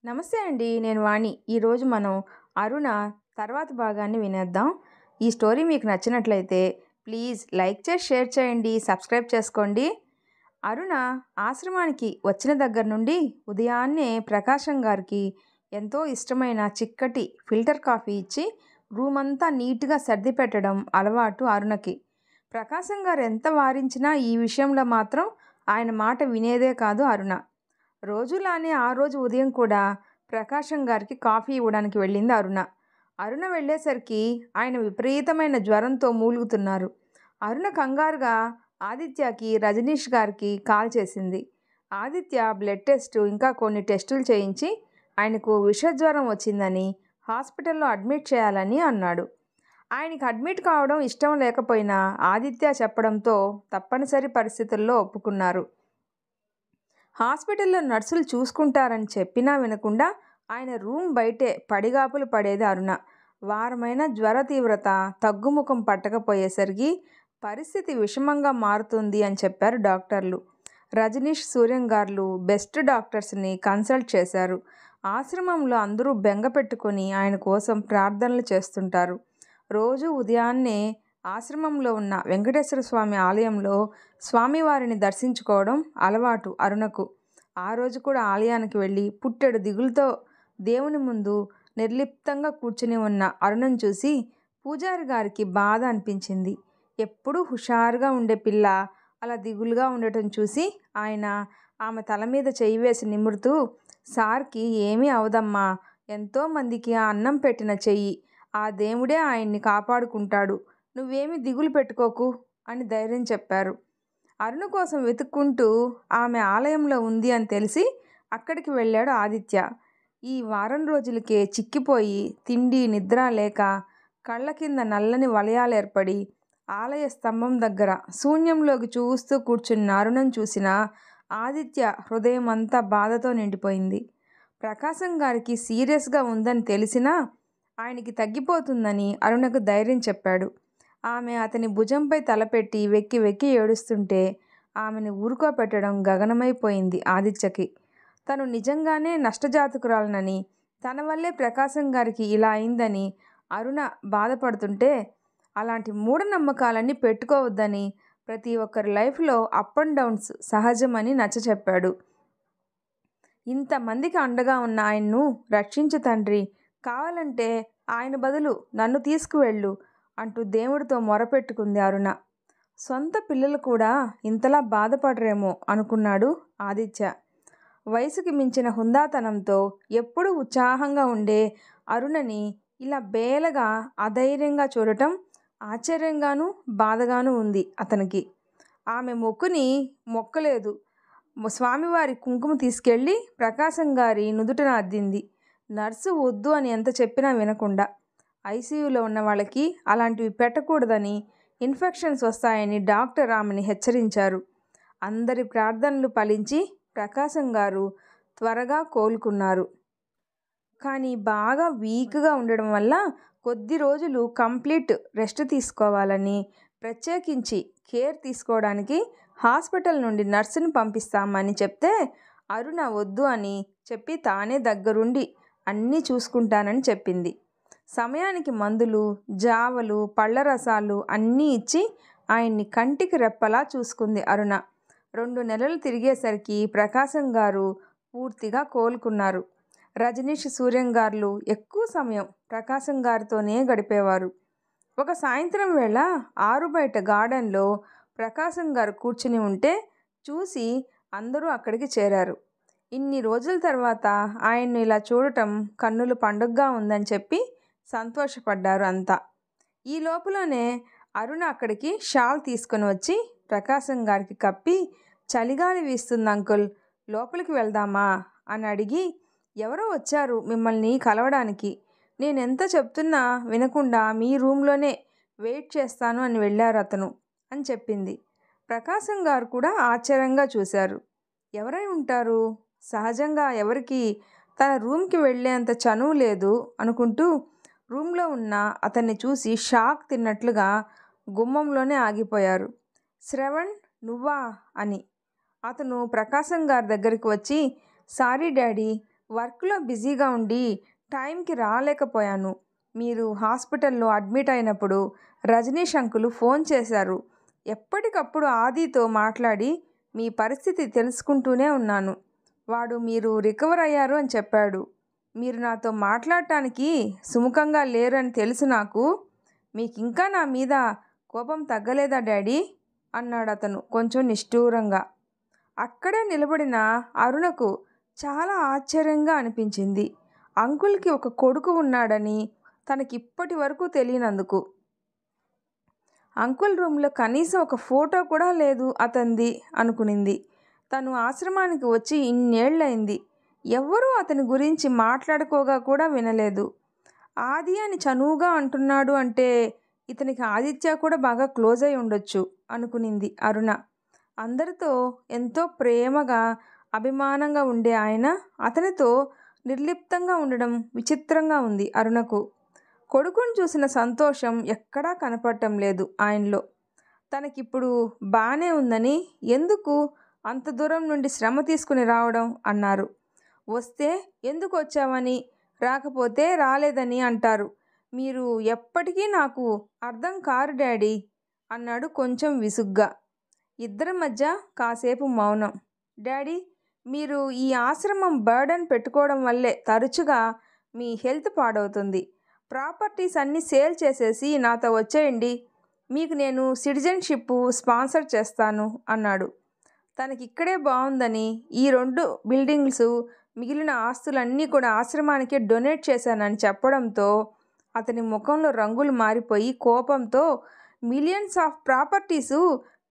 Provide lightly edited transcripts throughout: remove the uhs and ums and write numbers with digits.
నమస్తే అండి. నేను వాణి. ఈరోజు మనం అరుణ తర్వాత భాగాన్ని వినేద్దాం. ఈ స్టోరీ మీకు నచ్చినట్లయితే ప్లీజ్ లైక్ చేసి షేర్ చేయండి, సబ్స్క్రైబ్ చేసుకోండి. అరుణ ఆశ్రమానికి వచ్చిన దగ్గర నుండి ఉదయాన్నే ప్రకాశం గారికి ఎంతో ఇష్టమైన చిక్కటి ఫిల్టర్ కాఫీ ఇచ్చి రూమ్ అంతా నీట్గా సర్ది పెట్టడం అలవాటు అరుణకి. ప్రకాశం గారు ఎంత వారించినా ఈ విషయంలో మాత్రం ఆయన మాట వినేదే కాదు అరుణ. రోజులానే ఆ రోజు ఉదయం కూడా ప్రకాశం గారికి కాఫీ ఇవ్వడానికి వెళ్ళింది అరుణ. అరుణ వెళ్ళేసరికి ఆయన విపరీతమైన జ్వరంతో మూలుగుతున్నారు. అరుణ కంగారుగా ఆదిత్యకి, రజనీష్ గారికి కాల్ చేసింది. ఆదిత్య బ్లడ్ టెస్ట్ ఇంకా కొన్ని టెస్టులు చేయించి ఆయనకు విషజ్వరం వచ్చిందని హాస్పిటల్లో అడ్మిట్ చేయాలని అన్నాడు. ఆయనకి అడ్మిట్ కావడం ఇష్టం లేకపోయినా ఆదిత్య చెప్పడంతో తప్పనిసరి పరిస్థితుల్లో ఒప్పుకున్నారు. హాస్పిటల్లో నర్సులు చూసుకుంటారని చెప్పినా వినకుండా ఆయన రూమ్ బయటే పడిగాపులు పడేది అరుణ. వారమైన జ్వర తీవ్రత తగ్గుముఖం పట్టకపోయేసరికి పరిస్థితి విషమంగా మారుతుంది అని చెప్పారు డాక్టర్లు. రజనీష్, సూర్యం గారు బెస్ట్ డాక్టర్స్ని కన్సల్ట్ చేశారు. ఆశ్రమంలో అందరూ బెంగ పెట్టుకొని ఆయన కోసం ప్రార్థనలు చేస్తుంటారు. రోజు ఉదయాన్నే ఆశ్రమంలో ఉన్న వెంకటేశ్వర స్వామి ఆలయంలో స్వామివారిని దర్శించుకోవడం అలవాటు అరుణకు. ఆ రోజు కూడా ఆలయానికి వెళ్ళి పుట్టెడు దిగులుతో దేవుని ముందు నిర్లిప్తంగా కూర్చుని ఉన్న అరుణను చూసి పూజారి గారికి బాధ అనిపించింది. ఎప్పుడూ హుషారుగా ఉండే పిల్ల అలా దిగులుగా ఉండటం చూసి ఆయన ఆమె తల మీద చెయ్యి వేసి నిమురుతూ, సార్కి ఏమీ అవదమ్మా, ఎంతోమందికి ఆ అన్నం పెట్టిన చెయ్యి, ఆ దేవుడే ఆయన్ని కాపాడుకుంటాడు, నువ్వేమీ దిగులు పెట్టుకోకు అని ధైర్యం చెప్పారు. అరుణ కోసం వెతుక్కుంటూ ఆమె ఆలయంలో ఉంది అని తెలిసి అక్కడికి వెళ్ళాడు ఆదిత్య. ఈ వారం రోజులకే చిక్కిపోయి తిండి నిద్ర లేక కళ్ళ కింద నల్లని వలయాలు ఏర్పడి ఆలయ స్తంభం దగ్గర శూన్యంలోకి చూస్తూ కూర్చున్న అరుణను చూసిన ఆదిత్య హృదయం అంతా బాధతో నిండిపోయింది. ప్రకాశం గారికి సీరియస్గా ఉందని తెలిసినా ఆయనకి తగ్గిపోతుందని అరుణకు ధైర్యం చెప్పాడు. ఆమె అతని భుజంపై తలపెట్టి వెక్కి వెక్కి ఏడుస్తుంటే ఆమెను ఊరుకోపెట్టడం గగనమైపోయింది ఆదిత్యకి. తను నిజంగానే నష్టజాతకురాలనని, తన వల్లే ప్రకాశం గారికి ఇలా అయిందని అరుణ బాధపడుతుంటే అలాంటి మూఢనమ్మకాలన్నీ పెట్టుకోవద్దని, ప్రతి ఒక్కరి లైఫ్లో అప్ అండ్ డౌన్స్ సహజమని నచ్చచెప్పాడు. ఇంతమందికి అండగా ఉన్న ఆయన్ను రక్షించు తండ్రి, కావాలంటే ఆయన బదులు నన్ను తీసుకువెళ్ళు అంటూ దేవుడితో మొరపెట్టుకుంది అరుణ. సొంత పిల్లలు కూడా ఇంతలా బాధపడరేమో అనుకున్నాడు ఆదిత్య. వయసుకి మించిన హుందాతనంతో ఎప్పుడూ ఉత్సాహంగా ఉండే అరుణని ఇలా బేలగా అధైర్యంగా చూడటం ఆశ్చర్యంగానూ బాధగానూ ఉంది అతనికి. ఆమె మొక్కలేదు. స్వామివారి కుంకుమ తీసుకెళ్ళి ప్రకాశం గారి నుదుటన అద్దింది. నర్సు వద్దు అని ఎంత చెప్పినా వినకుండా. ఐసీయూలో ఉన్న వాళ్ళకి అలాంటివి పెట్టకూడదని, ఇన్ఫెక్షన్స్ వస్తాయని డాక్టర్ ఆమెని హెచ్చరించారు. అందరి ప్రార్థనలు ఫలించి ప్రకాశం గారు త్వరగా కోలుకున్నారు. కానీ బాగా వీక్గా ఉండడం వల్ల కొద్ది రోజులు కంప్లీట్ రెస్ట్ తీసుకోవాలని, ప్రత్యేకించి కేర్ తీసుకోవడానికి హాస్పిటల్ నుండి నర్సును పంపిస్తామని చెప్తే అరుణ వద్దు అని చెప్పి తానే దగ్గరుండి అన్నీ చూసుకుంటానని చెప్పింది. సమయానికి మందులు, జావలు, పళ్ళ రసాలు అన్నీ ఇచ్చి ఆయన్ని కంటికి రెప్పలా చూసుకుంది అరుణ. 2 నెలలు తిరిగేసరికి ప్రకాశం గారు పూర్తిగా కోలుకున్నారు. రజనీష్, సూర్యం గారు ఎక్కువ సమయం ప్రకాశం గారితోనే గడిపేవారు. ఒక సాయంత్రం వేళ ఆరు బయట గార్డెన్లో ప్రకాశం గారు కూర్చుని ఉంటే చూసి అందరూ అక్కడికి చేరారు. ఇన్ని రోజుల తర్వాత ఆయన్ను ఇలా చూడటం కన్నుల పండుగగా ఉందని చెప్పి సంతోషపడ్డారు అంతా. ఈ లోపలనే అరుణ అక్కడికి షాల్ తీసుకొని వచ్చి ప్రకాశం గారికి కప్పి, చలిగాలి వీస్తుంది అంకుల్, లోపలికి వెళ్దామా అని అడిగి, ఎవరో వచ్చారు మిమ్మల్ని కలవడానికి, నేనెంత చెప్తున్నా వినకుండా మీ రూమ్లోనే వెయిట్ చేస్తాను అని వెళ్ళారు అతను అని చెప్పింది. ప్రకాశం గారు కూడా ఆశ్చర్యంగా చూశారు. ఎవరై ఉంటారు? సహజంగా ఎవరికి తన రూమ్కి వెళ్ళేంత చనువు లేదు అనుకుంటూ రూమ్లో ఉన్న అతన్ని చూసి షాక్ తిన్నట్లుగా గుమ్మంలోనే ఆగిపోయారు. శ్రవణ్, నువ్వా అని. అతను ప్రకాశం గారి దగ్గరికి వచ్చి, సారీ డాడీ, వర్క్లో బిజీగా ఉండి టైంకి రాలేకపోయాను. మీరు హాస్పిటల్లో అడ్మిట్ అయినప్పుడు రజనీష్ అంకుల్ ఫోన్ చేశారు. ఎప్పటికప్పుడు ఆదితో మాట్లాడి మీ పరిస్థితి తెలుసుకుంటూనే ఉన్నాను. వాడు మీరు రికవర్ అయ్యారు అని చెప్పాడు. మీరు నాతో మాట్లాడటానికి సుముఖంగా లేరు అని తెలుసు నాకు. మీకింకా నా మీద కోపం తగ్గలేదా డాడీ అన్నాడు అతను కొంచెం నిష్ఠూరంగా. అక్కడే నిలబడిన అరుణకు చాలా ఆశ్చర్యంగా అనిపించింది. అంకుల్కి ఒక కొడుకు ఉన్నాడని తనకిప్పటి వరకు తెలియనందుకు. అంకుల్ రూమ్లో కనీసం ఒక ఫోటో కూడా లేదు అతనిది అనుకునింది. తను ఆశ్రమానికి వచ్చి ఇన్నేళ్లయింది. ఎవ్వరూ అతని గురించి మాట్లాడుకోగా కూడా వినలేదు. ఆది అని చనువుగా అంటున్నాడు అంటే ఇతనికి ఆదిత్య కూడా బాగా క్లోజ్ అయి ఉండొచ్చు అనుకునింది అరుణ. అందరితో ఎంతో ప్రేమగా అభిమానంగా ఉండే ఆయన అతనితో నిర్లిప్తంగా ఉండడం విచిత్రంగా ఉంది అరుణకు. కొడుకుని చూసిన సంతోషం ఎక్కడా కనపడటం లేదు ఆయనలో. తనకిప్పుడు బానే ఉందని ఎందుకు అంత దూరం నుండి శ్రమ తీసుకుని రావడం అన్నారు. వస్తే ఎందుకు వచ్చావని, రాకపోతే రాలేదని అంటారు. మీరు ఎప్పటికీ నాకు అర్థం కారు డాడీ అన్నాడు కొంచెం విసుగ్గా. ఇద్దరి మధ్య కాసేపు మౌనం. డాడీ, మీరు ఈ ఆశ్రమం బర్డన్ పెట్టుకోవడం వల్లే తరచుగా మీ హెల్త్ పాడవుతుంది. ప్రాపర్టీస్ అన్నీ సేల్ చేసేసి నాతో వచ్చేయండి. మీకు నేను సిటిజన్షిప్ స్పాన్సర్ చేస్తాను అన్నాడు. తనకిక్కడే బాగుందని ఈ 2 బిల్డింగ్స్ మిగిలిన ఆస్తులన్నీ కూడా ఆశ్రమానికే డొనేట్ చేశానని చెప్పడంతో అతని ముఖంలో రంగులు మారిపోయి కోపంతో మిలియన్స్ ఆఫ్ ప్రాపర్టీసు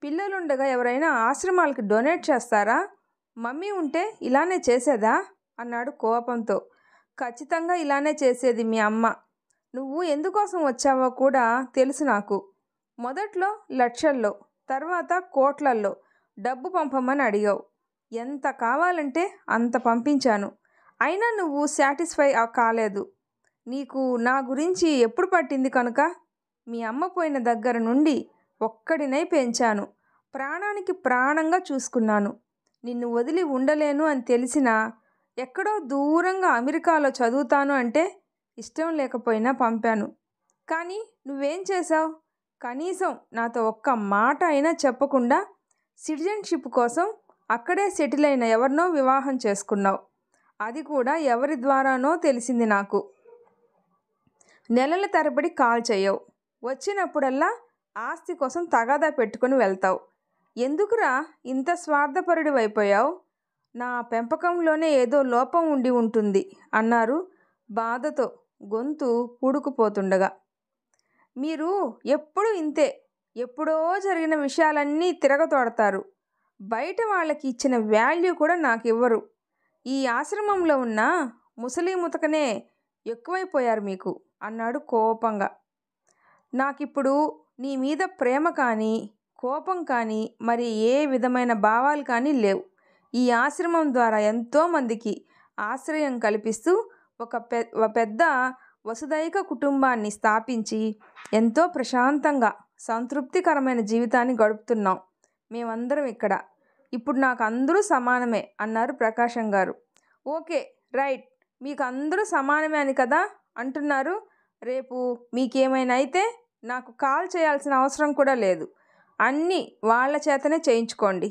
పిల్లలుండగా ఎవరైనా ఆశ్రమాలకి డొనేట్ చేస్తారా? మమ్మీ ఉంటే ఇలానే చేసేదా అన్నాడు కోపంతో. ఖచ్చితంగా ఇలానే చేసేది మీ అమ్మ. నువ్వు ఎందుకోసం వచ్చావో కూడా తెలుసు నాకు. మొదట్లో లక్షల్లో, తర్వాత కోట్లల్లో డబ్బు పంపమని అడిగావు. ఎంత కావాలంటే అంత పంపించాను. అయినా నువ్వు సాటిస్ఫై కాలేదు. నీకు నా గురించి ఎప్పుడు పట్టింది కనుక? మీ అమ్మ పోయిన దగ్గర నుండి ఒక్కడినై పెంచాను. ప్రాణానికి ప్రాణంగా చూసుకున్నాను. నిన్ను వదిలి ఉండలేను అని తెలిసినా ఎక్కడో దూరంగా అమెరికాలో చదువుతాను అంటే ఇష్టం లేకపోయినా పంపాను. కానీ నువ్వేం చేశావు? కనీసం నాతో ఒక్క మాట అయినా చెప్పకుండా సిటిజన్షిప్ కోసం అక్కడే సెటిల్ అయిన ఎవరినో వివాహం చేసుకున్నావు. అది కూడా ఎవరి ద్వారానో తెలిసింది నాకు. నెలల తరబడి కాల్ చేయవు. వచ్చినప్పుడల్లా ఆస్తి కోసం తగాదా పెట్టుకుని వెళ్తావు. ఎందుకురా ఇంత స్వార్థపరుడివైపోయావు? నా పెంపకంలోనే ఏదో లోపం ఉండి ఉంటుంది అన్నారు బాధతో గొంతు పూడుకుపోతుండగా. మీరు ఎప్పుడు ఇంతే. ఎప్పుడో జరిగిన విషయాలన్నీ తిరగతోడతారు. బయట వాళ్ళకి ఇచ్చిన వాల్యూ కూడా నాకు ఇవ్వరు. ఈ ఆశ్రమంలో ఉన్న ముసలి ముతకనే ఎక్కువైపోయారు మీకు అన్నాడు కోపంగా. నాకిప్పుడు నీ మీద ప్రేమ కానీ కోపం కానీ మరి ఏ విధమైన భావాలు కానీ లేవు. ఈ ఆశ్రమం ద్వారా ఎంతోమందికి ఆశ్రయం కల్పిస్తూ ఒక పెద్ద వసుదైక కుటుంబాన్ని స్థాపించి ఎంతో ప్రశాంతంగా సంతృప్తికరమైన జీవితాన్ని గడుపుతున్నాం మేమందరం ఇక్కడ. ఇప్పుడు నాకు అందరూ సమానమే అన్నారు ప్రకాశం గారు. ఓకే, రైట్, మీకు అందరూ సమానమే అని కదా అంటున్నారు. రేపు మీకేమైనా అయితే నాకు కాల్ చేయాల్సిన అవసరం కూడా లేదు. అన్నీ వాళ్ళ చేతనే చేయించుకోండి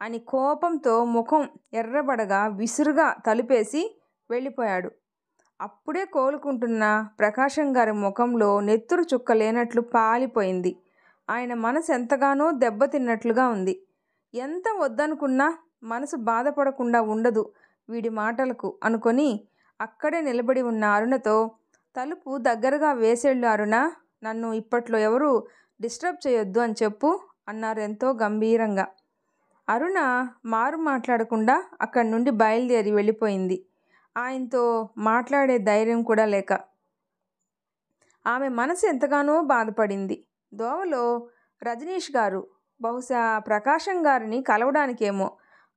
అని కోపంతో ముఖం ఎర్రబడగా విసురుగా తలుపేసి వెళ్ళిపోయాడు. అప్పుడే కోలుకుంటున్న ప్రకాశం గారి ముఖంలో నెత్తురు చుక్క లేనట్లు పాలిపోయింది. ఆయన మనసు ఎంతగానో దెబ్బతిన్నట్లుగా ఉంది. ఎంత వద్దనుకున్నా మనసు బాధపడకుండా ఉండదు వీడి మాటలకు అనుకొని అక్కడే నిలబడి ఉన్న అరుణతో, తలుపు దగ్గరగా వేసేళ్ళు అరుణ, నన్ను ఇప్పట్లో ఎవరు డిస్టర్బ్ చేయొద్దు అని చెప్పు అన్నారు ఎంతో గంభీరంగా. అరుణ మారు మాట్లాడకుండా అక్కడి నుండి బయలుదేరి వెళ్ళిపోయింది. ఆయనతో మాట్లాడే ధైర్యం కూడా లేక. ఆమె మనసు ఎంతగానో బాధపడింది. దోవలో రజనీష్ గారు బహుశా ప్రకాశం గారిని కలవడానికేమో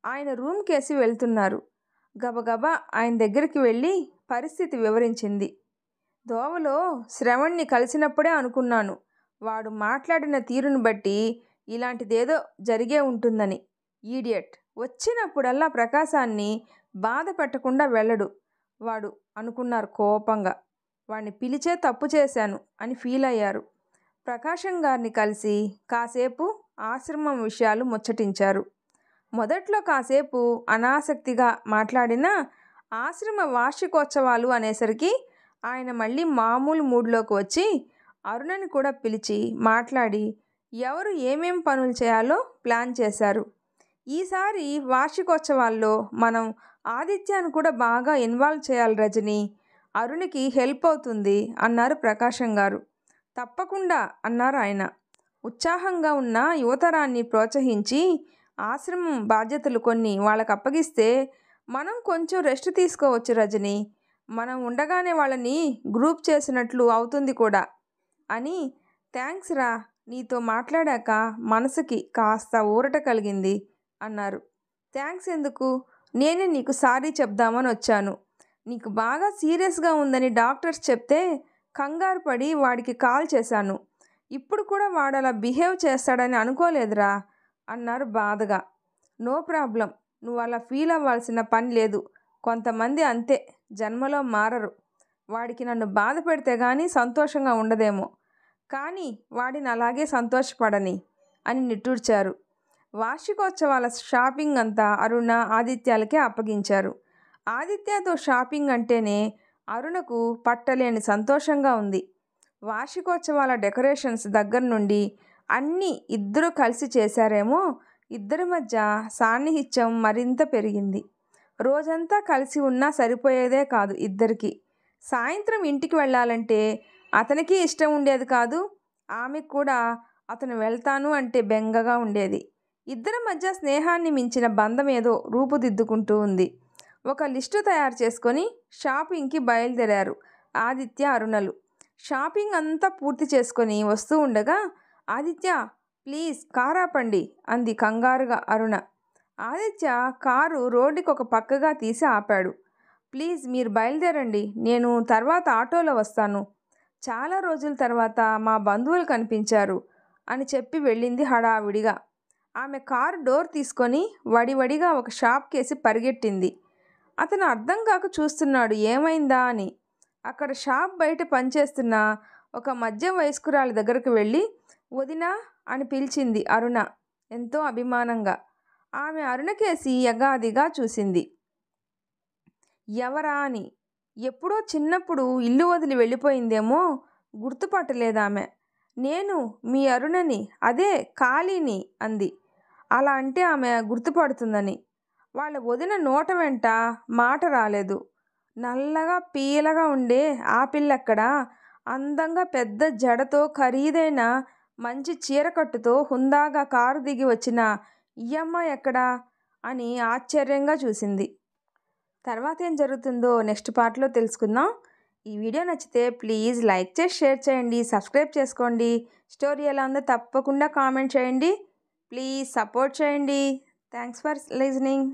ఆయన రూమ్కేసి వెళ్తున్నారు. గబగబా ఆయన దగ్గరికి వెళ్ళి పరిస్థితి వివరించింది. దోవలో శ్రవణ్ణి కలిసినప్పుడే అనుకున్నాను, వాడు మాట్లాడిన తీరును బట్టి ఇలాంటిదేదో జరిగే ఉంటుందని. ఈడియట్ వచ్చినప్పుడల్లా ప్రకాశాన్ని బాధ పెట్టకుండా వెళ్ళడు. వాడు అనుకున్నారు కోపంగా. వాడిని పిలిచే తప్పు చేశాను అని ఫీల్ అయ్యారు. ప్రకాశం గారిని కలిసి కాసేపు ఆశ్రమం విషయాలు ముచ్చటించారు. మొదట్లో కాసేపు అనాసక్తిగా మాట్లాడినా ఆశ్రమ వార్షికోత్సవాలు అనేసరికి ఆయన మళ్ళీ మామూలు మూడ్లోకి వచ్చి అరుణని కూడా పిలిచి మాట్లాడి ఎవరు ఏమేం పనులు చేయాలో ప్లాన్ చేశారు. ఈసారి వార్షికోత్సవాల్లో మనం ఆదిత్యాన్ని కూడా బాగా ఇన్వాల్వ్ చేయాలి రజని, అరుణ్కి హెల్ప్ అవుతుంది అన్నారు ప్రకాశం గారు. తప్పకుండా అన్నారు ఆయన. ఉత్సాహంగా ఉన్న యువతరాన్ని ప్రోత్సహించి ఆశ్రమం బాధ్యతలు కొన్ని వాళ్ళకు అప్పగిస్తే మనం కొంచెం రెస్ట్ తీసుకోవచ్చు రజని, మనం ఉండగానే వాళ్ళని గ్రూప్ చేసినట్లు అవుతుంది కూడా అని. థ్యాంక్స్ రా, నీతో మాట్లాడాక మనసుకి కాస్త ఊరట కలిగింది అన్నారు. థ్యాంక్స్ ఎందుకు, నేనే నీకు సారీ చెప్దామని వచ్చాను. నీకు బాగా సీరియస్గా ఉందని డాక్టర్స్ చెప్తే కంగారు పడి వాడికి కాల్ చేశాను. ఇప్పుడు కూడా వాడు అలా బిహేవ్ చేస్తాడని అనుకోలేదురా అన్నారు బాధగా. నో ప్రాబ్లం, నువ్వు అలా ఫీల్ అవ్వాల్సిన పని లేదు. కొంతమంది అంతే, జన్మలో మారరు. వాడికి నన్ను బాధ పెడితే కానీ సంతోషంగా ఉండదేమో, కానీ వాడిని అలాగే సంతోషపడని అని నిట్టూర్చారు. వార్షికోత్సవాల షాపింగ్ అంతా అరుణ ఆదిత్యాలకే అప్పగించారు. ఆదిత్యతో షాపింగ్ అంటేనే అరుణకు పట్టలేని సంతోషంగా ఉంది. వార్షికోత్సవాల డెకరేషన్స్ దగ్గర నుండి అన్నీ ఇద్దరు కలిసి చేశారేమో, ఇద్దరి మధ్య సాన్నిహిత్యం మరింత పెరిగింది. రోజంతా కలిసి ఉన్నా సరిపోయేదే కాదు ఇద్దరికి. సాయంత్రం ఇంటికి వెళ్ళాలంటే అతనికి ఇష్టం ఉండేది కాదు, ఆమెకు కూడా అతను వెళ్తాను అంటే బెంగగా ఉండేది. ఇద్దరి మధ్య స్నేహాన్ని మించిన బంధం ఏదో రూపుదిద్దుకుంటూ ఉంది. ఒక లిస్టు తయారు చేసుకొని షాపింగ్కి బయలుదేరారు ఆదిత్య అరుణలు. షాపింగ్ అంతా పూర్తి చేసుకొని వస్తూ ఉండగా ఆదిత్య ప్లీజ్ కారు ఆపండి అంది కంగారుగా అరుణ. ఆదిత్య కారు రోడ్డుకి ఒక పక్కగా తీసి ఆపాడు. ప్లీజ్ మీరు బయలుదేరండి, నేను తర్వాత ఆటోలో వస్తాను. చాలా రోజుల తర్వాత మా బంధువులు కనిపించారు అని చెప్పి వెళ్ళింది హడావిడిగా. ఆమె కారు డోర్ తీసుకొని వడివడిగా ఒక షాప్ కేసి పరిగెట్టింది. అతను అర్థం కాక చూస్తున్నాడు ఏమైందా అని. అక్కడ షాప్ బయట పనిచేస్తున్న ఒక మధ్య వయస్కురాలి దగ్గరకు వెళ్ళి వదినా అని పిలిచింది అరుణ ఎంతో అభిమానంగా. ఆమె అరుణకేసి యగాదిగా చూసింది. ఎవరా అని. ఎప్పుడో చిన్నప్పుడు ఇల్లు వదిలి వెళ్ళిపోయిందేమో, గుర్తుపట్టలేదామె. నేను మీ అరుణని, అదే కాళీని అంది. అలా అంటే ఆమె గుర్తుపడుతుందని. వాళ్ళ వదిన నోట వెంట మాట రాలేదు. నల్లగా పీలగా ఉండే ఆ పిల్లక్కడ అందంగా పెద్ద జడతో ఖరీదైన మంచి చీరకట్టుతో హుందాగా కారు దిగి వచ్చిన ఈ అమ్మాయి ఎక్కడా అని ఆశ్చర్యంగా చూసింది. తర్వాత ఏం జరుగుతుందో నెక్స్ట్ పార్ట్లో తెలుసుకుందాం. ఈ వీడియో నచ్చితే ప్లీజ్ లైక్ చేసి షేర్ చేయండి, సబ్స్క్రైబ్ చేసుకోండి. స్టోరీ ఎలా ఉందో తప్పకుండా కామెంట్ చేయండి. ప్లీజ్ సపోర్ట్ చేయండి. Thanks for listening.